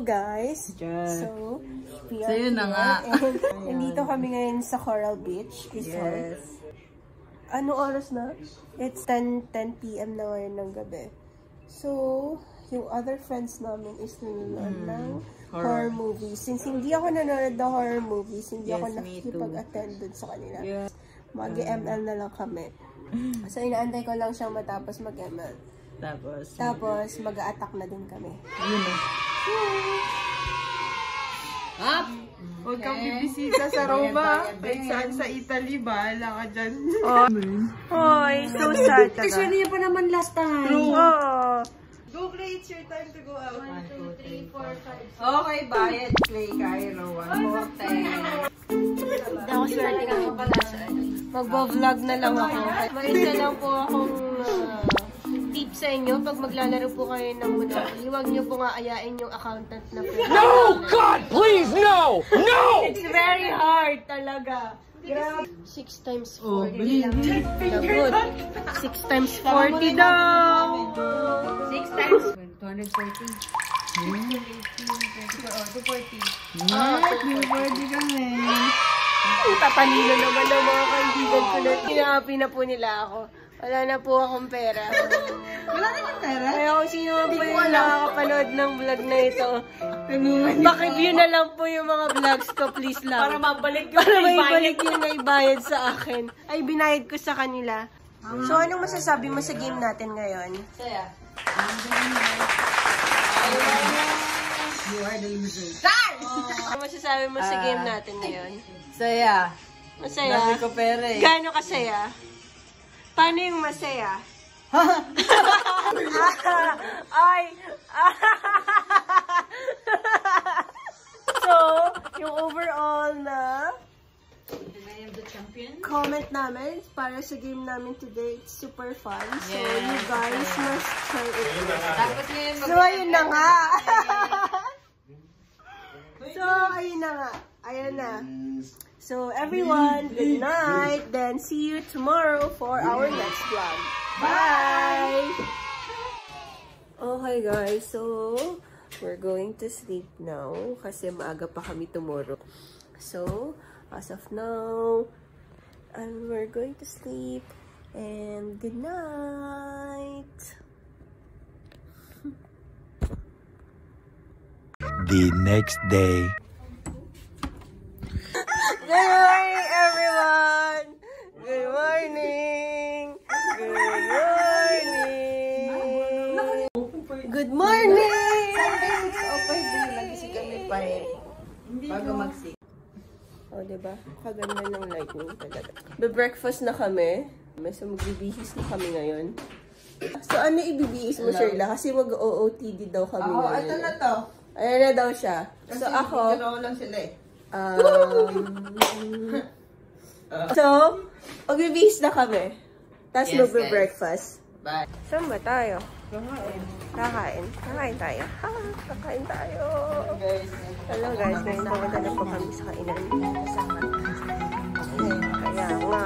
guys! Yes. So yun na nga. Nandito kami ngayon sa Coral Beach Resort. Yes. Ano oras na? It's 10 p.m. na ngayon ng gabi. So, yung other friends namin is nanonood ng horror movies. Since hindi ako nanonood ng horror movies, hindi ako nakikipag-attend dun sa kanila. Yeah. Mag-ML na lang kami. So, inaantay ko lang siyang matapos mag-ML. Tapos mag-a-attack na din kami. Yun na. Up! Huwag kang bibisita sa Roma. Kahit saan sa Italy, bahala ka dyan. Hoy, so sad. Kasi niya pa naman last time. Oh. Go, Clay. It's your time to go out. 1, 2, 3, 4, 5. Okay, bayad. Clay, Cairo. 1 more time. Hindi ako swerte ka pala sa magbo-vlog na lang ako. Mag-isa lang po akong tip sa inyo. Pag maglalaro po kayo ng Monopoly, huwag niyo po nga ayain yung accountant na po. No! God, please, no! No! It's very hard talaga. 6 times 40 lang. Good. 6 times 40 daw. 6 times 240. 240. Ah, 240 kami. Ang tatalino naman ng mga kaibigan ko na. Hinahappy na po nila ako. Wala na po akong pera. Wala na yung pera? Kaya kung sino man po yung nakakapanood ng vlog na ito, pakiview na lang po yung mga vlogs ko, please lang. Para mabalik yung Para maibalik yung naibayad sa akin. Ay, binayad ko sa kanila. So, anong masasabi mo sa game natin ngayon? Saya. You are the loser. Ano masasabi mo sa game natin ngayon? Saya. Masaya? Dami ko pera eh. Gaano kasaya? Paano yung masaya? Ay! So, yung overall na I am the champion. comment namin para sa game namin today, it's super fun. So, you guys must try it. Tapos ngayon So, ayun na nga. So, ayun na nga. Ayun na. So, everyone, good night. Then, see you tomorrow for our next vlog. Bye! Okay, guys. So, we're going to sleep now kasi maaga pa kami tomorrow. So, as of now, we're going to sleep. And good night! The next day. Good morning, everyone! Good morning! Good morning! Good morning! okay din. Nagising kami pa eh. Bago magsik. O, diba? Kaganda ng lightning talaga. Be-breakfast na kami. So, magbibihis na kami ngayon. So, ano ibibihis mo, Sherla? Kasi mag-OOTD daw kami ngayon. Ito na to. Ayan na daw siya. So, ako... Ginawa lang sila eh. So, magbibihis na kami. Tapos Yes, magbe-breakfast. Bye. Saan ba tayo? Kakain. Kakain tayo. Ha, kakain tayo. Hello guys, ngayon pumunta na po kami sa kainan. Kaya nga.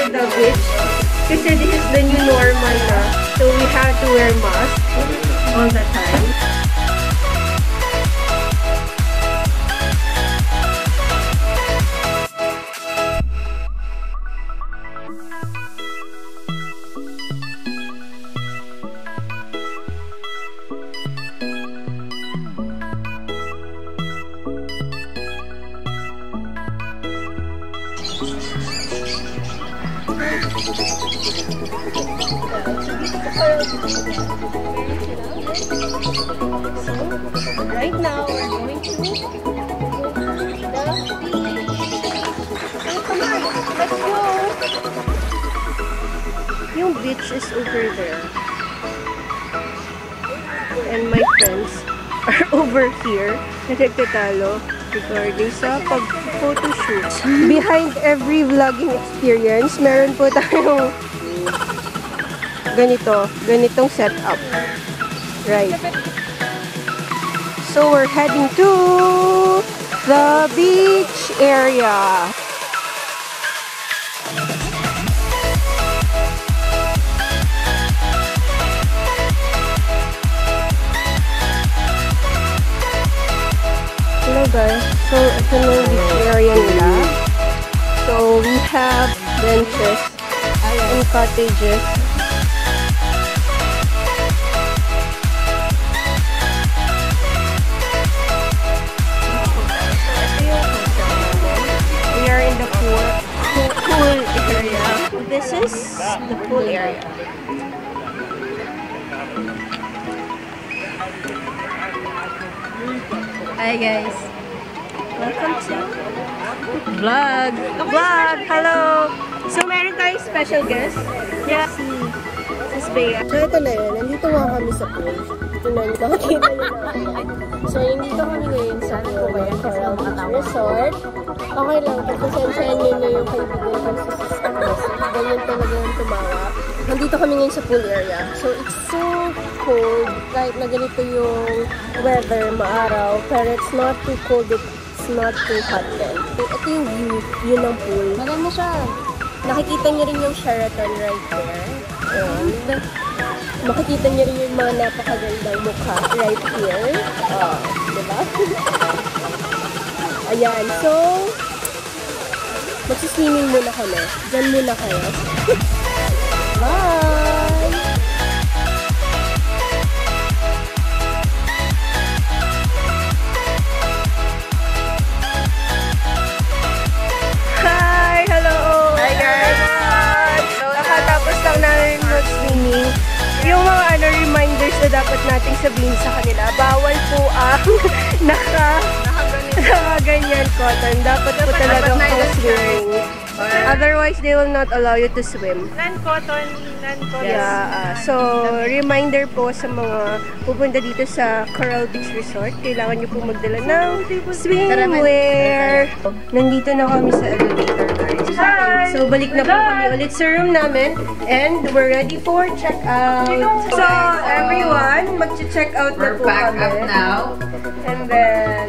Alam mo, kasi this is the new normal na. So we have to wear mask all the time. Yung beach is over there. And my friends are over here na nagtatalo regarding sa pag-photoshoot. Behind every vlogging experience, meron po tayong ganitong setup. Right. So we're heading to the beach area. Hello guys, so ito na yung beach area nila. So we have benches and cottages. We are in the pool area. This is the pool area. Hi guys. Welcome to vlog. Hello. So meron tayong special guest. Yeah. Si Bea. So ito na yun. Nandito nga kami sa pool. Ito na yung nakakita nyo na. So nandito kami ngayon sa Coral Beach Resort. Okay lang. Pagpasensyahan nyo na yung kaibigan ko sa stress. Ganyan talaga yung tumawa. Nandito kami ngayon sa pool area. So it's so cold. Kahit na ganito yung weather, maaraw. Pero it's not too cold. It's not too hot din. Ito yung view ng pool. Maganda siya. Nakikita niyo rin yung Sheraton right there. And makikita niyo rin yung mga napakagandang mukha right here. Diba? Ayan. So, magsiswimming muna kami. Diyan muna kayo. Bye! Hi! Hello! Hi guys! So, nakatapos lang namin mag-swimming. Yung mga reminders na dapat nating sabihin sa kanila, bawal po ang nakaganyan cotton. Dapat po talaga pang swimming. Otherwise, they will not allow you to swim. Non-cotton. Yeah, so reminder po sa mga pupunta dito sa Coral Beach Resort, kailangan nyo po magdala ng swimwear. Nandito na kami sa elevator, guys. So balik na po kami ulit sa room namin and we're ready for check-out. So everyone, mag-check out na po kami. We're packed up now. And then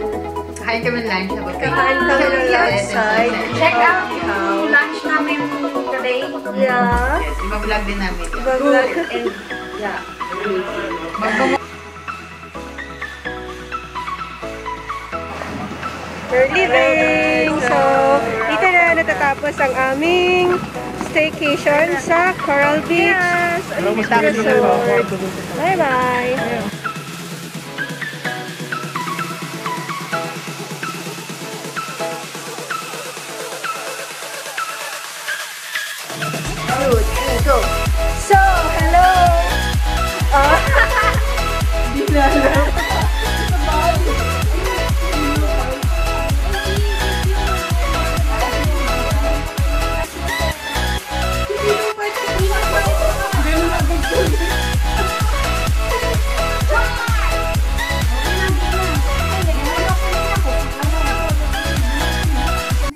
Kain kami lunch na kakain kami ng outside. Check out yung lunch namin today. Yeah. Yes, iba-vlog din namin. Iba-vlog. Yeah. We're leaving! So, dito na natatapos ang aming staycation sa Coral Beach Resort. Bye-bye! Go! So,